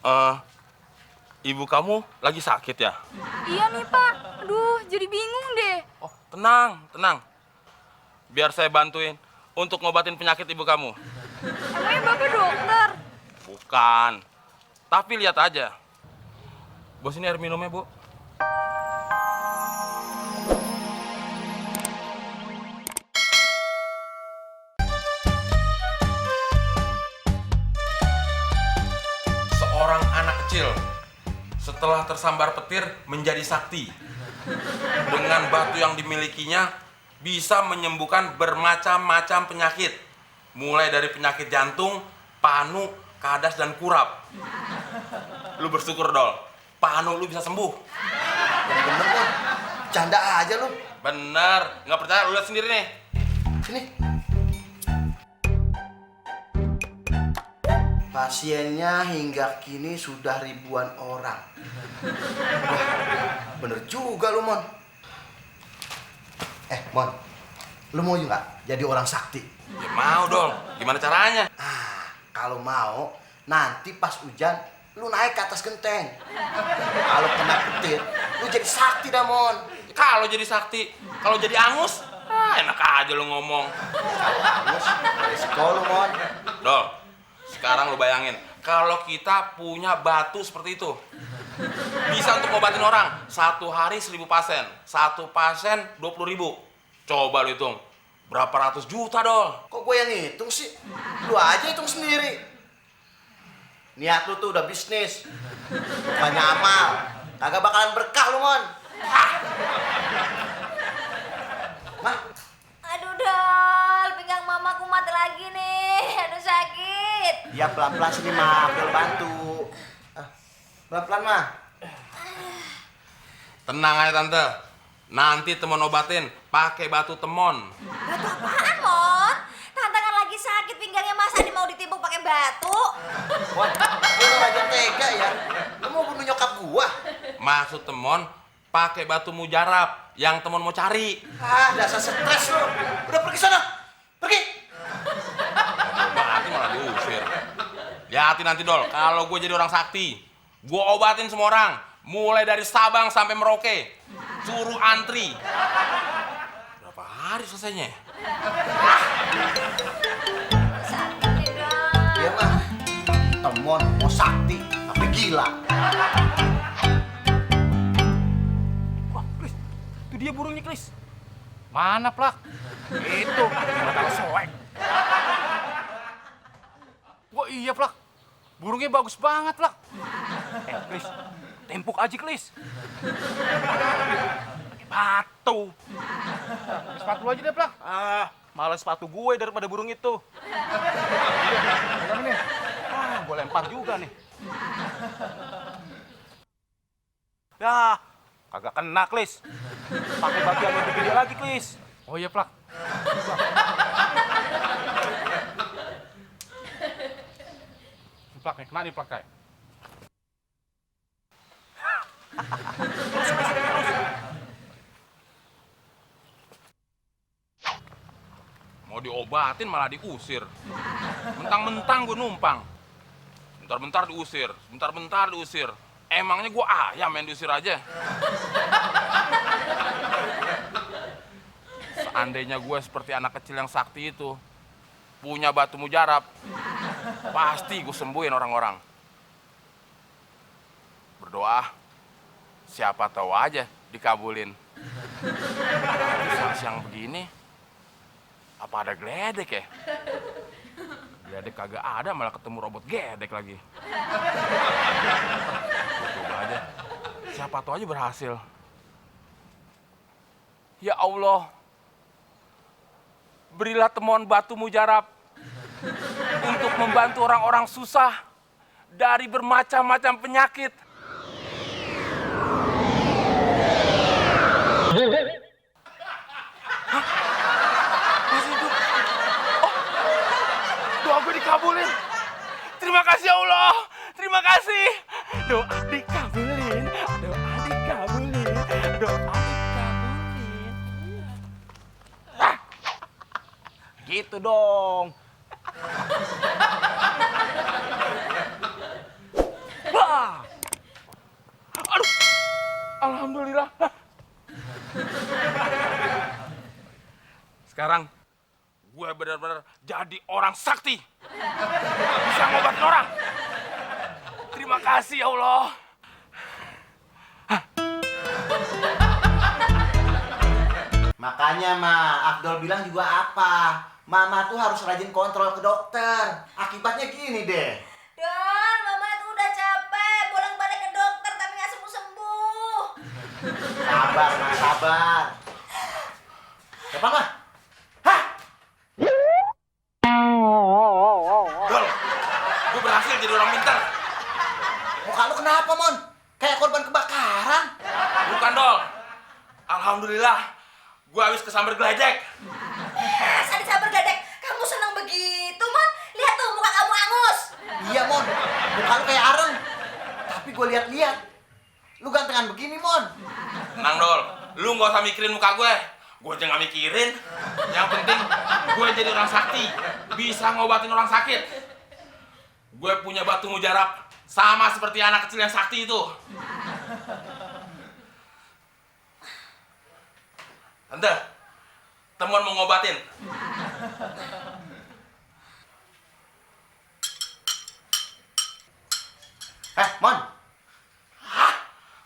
Eh, ibu kamu lagi sakit ya? Iya nih Pak, aduh jadi bingung deh. Oh, tenang, tenang. Biar saya bantuin untuk ngobatin penyakit ibu kamu. Emangnya Bapak dokter? Bukan. Tapi lihat aja. Bos, ini air minumnya, Bu. Seorang anak kecil setelah tersambar petir menjadi sakti. Dengan batu yang dimilikinya bisa menyembuhkan bermacam-macam penyakit. Mulai dari penyakit jantung, panu, kadas, dan kurap. Lu bersyukur, Dol. Panu lu bisa sembuh. Bener, Mon. Canda aja lu. Bener. Nggak percaya, lu lihat sendiri nih. Sini. Pasiennya hingga kini sudah ribuan orang. Wah, bener juga lu, Mon. Mon, lu mau juga jadi orang sakti? Ya mau, Dol. Gimana caranya? Kalau mau, nanti pas hujan, lu naik ke atas genteng. Kalau kena petir, lu jadi sakti dah, Mon. Kalau jadi sakti, kalau jadi angus, enak aja lu ngomong. Kalau angus, resiko lu, Mon. Dol, sekarang lu bayangin, kalau kita punya batu seperti itu, bisa untuk ngobatin orang. 1 hari 1.000 pasien, 1 pasien 20.000. Coba lu hitung, berapa ratus juta, Dol? Kok gue yang ngitung sih? Lu aja hitung sendiri. Niat lu tuh udah bisnis, bukannya amal. Kagak bakalan berkah lu, Mon. Mah, Aduh Dol, pinggang mamaku mati lagi nih. Aduh sakit. ya pelan-pelan sini, Mah. Gue bantu. Pelan-pelan, Mah. Tenang aja, Tante. Nanti temon obatin pakai batu temon. Batu apaan, Mon? Tante kan lagi sakit pinggangnya, masa dia mau ditimbuk pakai batu? Wah, lu aja tega ya. Lu mau bunuh nyokap gua? Maksud temon pakai batu mujarab yang temon mau cari. Dasar stres lu. Udah pergi sana. Pergi. Berarti malah diusir. Lihatin nanti, Dol, kalau gue jadi orang sakti, gue obatin semua orang, mulai dari Sabang sampai Merauke. Suruh antri. Berapa hari selesainya? Sakit nih, Dol. Iya, Mah. Temon mau sakti, tapi gila. Wah, Klis, itu dia burungnya, Klis. Mana, Plak? Itu, mata soek. Wah, iya, Plak. Burungnya bagus banget, Plak. Klis, tempuk aja, Klis. Pakai batu. Pakai sepatu aja deh, Plak. Malah sepatu gue daripada burung itu. Pegang nih. Gue lempar juga nih. Ya, kagak kena, Klis. Pakai batu yang lebih gede lagi, Klis. Oh iya, Plak. Plak, nih, kena nih, Plak, kayak. Mau diobatin malah diusir. Mentang-mentang gue numpang. Bentar-bentar diusir, bentar-bentar diusir. Emangnya gue ayam yang diusir aja? Seandainya gue seperti anak kecil yang sakti itu, punya batu mujarab, pasti gue sembuhin orang-orang. Berdoa, siapa tahu aja dikabulin. Siang-siang begini, apa ada geledek ya? Geledek kagak ada, malah ketemu robot gedek lagi. Coba aja, siapa tahu aja berhasil. Ya Allah, berilah temuan batu mujarab untuk membantu orang-orang susah dari bermacam-macam penyakit. Masih hidup. Oh, doa gue dikabulin. Terima kasih ya Allah. Terima kasih. Doa dikabulin. Doa dikabulin. Doa dikabulin. Gitu dong. Wah. Aduh. Alhamdulillah. Sekarang gue benar-benar jadi orang sakti. Bisa ngobatin orang. Terima kasih ya Allah. Makanya, Ma, Abdul bilang juga apa? Mama tuh harus rajin kontrol ke dokter. Akibatnya gini deh. Don, mama tuh udah capek, bolak-balik ke dokter tapi nggak sembuh-sembuh. Sabar, Ma, sabar. Siapa, Ma? Hah? Dol, gue berhasil jadi orang pintar. Muka lu kenapa, Mon? Kayak korban kebakaran. Bukan, Dol. Alhamdulillah, gue habis kesambar geledek. Masa disabar gadek, kamu senang begitu, Mon? Lihat tuh muka kamu angus. Iya, Mon. Muka lu kayak areng. Tapi gue lihat-lihat. Lu gantengan begini, Mon. Tenang, Dol. Lu nggak usah mikirin muka gue. Gue aja nggak mikirin. Yang penting, gue jadi orang sakti. Bisa ngobatin orang sakit. Gue punya batu mujarab. Sama seperti anak kecil yang sakti itu. Tante, temuan mau ngobatin. Mon. Hah?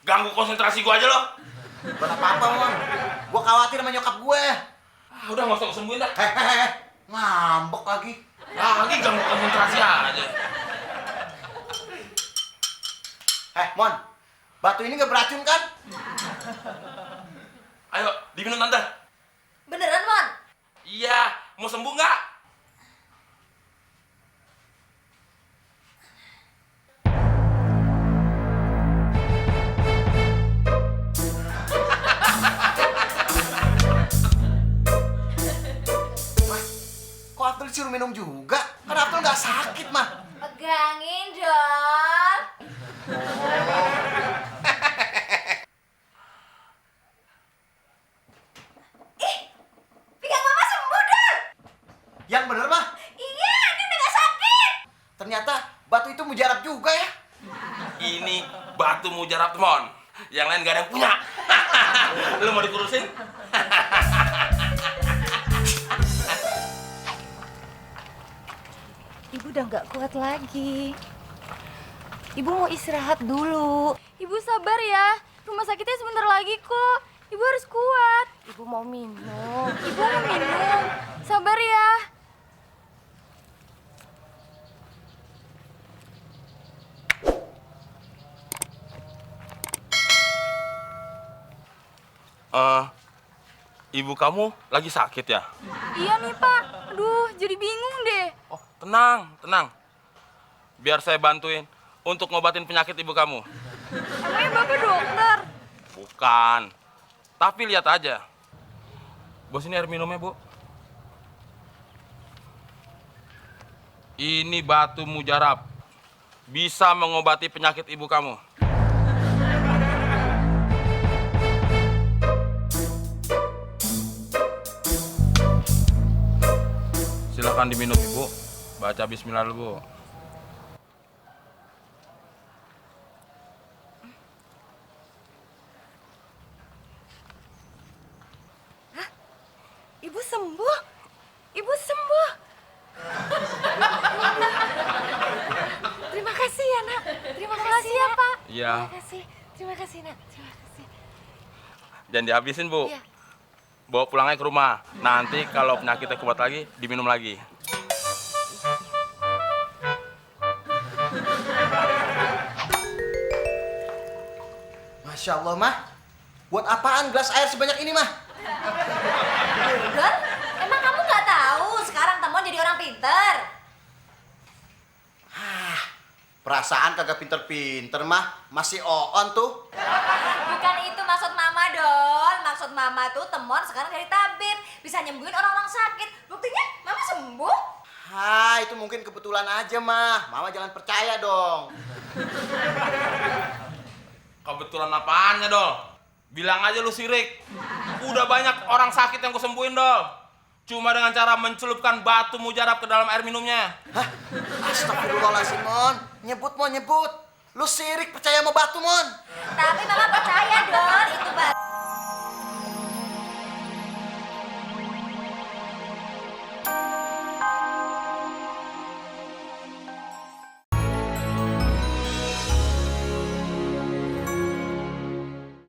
Ganggu konsentrasi gue aja lo. Buat apa-apa, Mon. Gue khawatir sama nyokap gue. Udah nggak usah kesembuhin dah. Ngambek lagi. Lagi ganggu konsentrasi aja. Mon. Batu ini gak beracun kan? Ayo, diminum Tante. Beneran, Mon? Iya, mau sembuh nggak? Kok Abdul disuruh minum juga? Kan Abdul gak sakit, Mah. Pegangin dong. Pegang mama sembuh, Don. Yang bener, Mah. Iya, ini udah gak sakit. Ternyata batu itu mujarab juga ya. Ini batu mujarab Mon. Yang lain gak ada yang punya. Lu mau dikurusin? Ibu udah nggak kuat lagi. Ibu mau istirahat dulu. Ibu sabar ya. Rumah sakitnya sebentar lagi kok. Ibu harus kuat. Ibu mau minum. Ibu mau minum. Sabar ya. Ibu kamu lagi sakit ya? Iya nih Pak. Aduh, jadi bingung deh. Oh, tenang, tenang. Biar saya bantuin untuk ngobatin penyakit ibu kamu. Emangnya Bapak dokter? Bukan. Tapi lihat aja. Bos, ini air minumnya, Bu. Ini batu mujarab. Bisa mengobati penyakit ibu kamu. Silakan diminum, Ibu. Baca bismillah dulu, Bu. Ibu sembuh. Ibu sembuh. Terima kasih ya, Nak. Terima kasih ya, Pak. Iya. Terima kasih, Nak. Terima kasih. Jangan dihabisin, Bu. Iya. Bawa pulangnya ke rumah. Nanti kalau penyakitnya kuat lagi, diminum lagi. Masya Allah, Mah. Buat apaan gelas air sebanyak ini, Mah? Don, emang kamu nggak tahu sekarang Temon jadi orang pinter? Perasaan kagak pinter-pinter, Mah. Masih on tuh. Bukan itu maksud Mama, Don. Maksud Mama tuh Temon sekarang jadi tabib, bisa nyembuhin orang-orang sakit. Buktinya Mama sembuh. Itu mungkin kebetulan aja, Mah. Mama jangan percaya dong. Kebetulan apaannya, Dol? Bilang aja lu sirik. Udah banyak orang sakit yang kusembuhin, Dol. Cuma dengan cara mencelupkan batu mujarab ke dalam air minumnya. Astagfirullahaladzim, Mon. Nyebut, Mon, nyebut. Lu sirik percaya sama batu, Mon.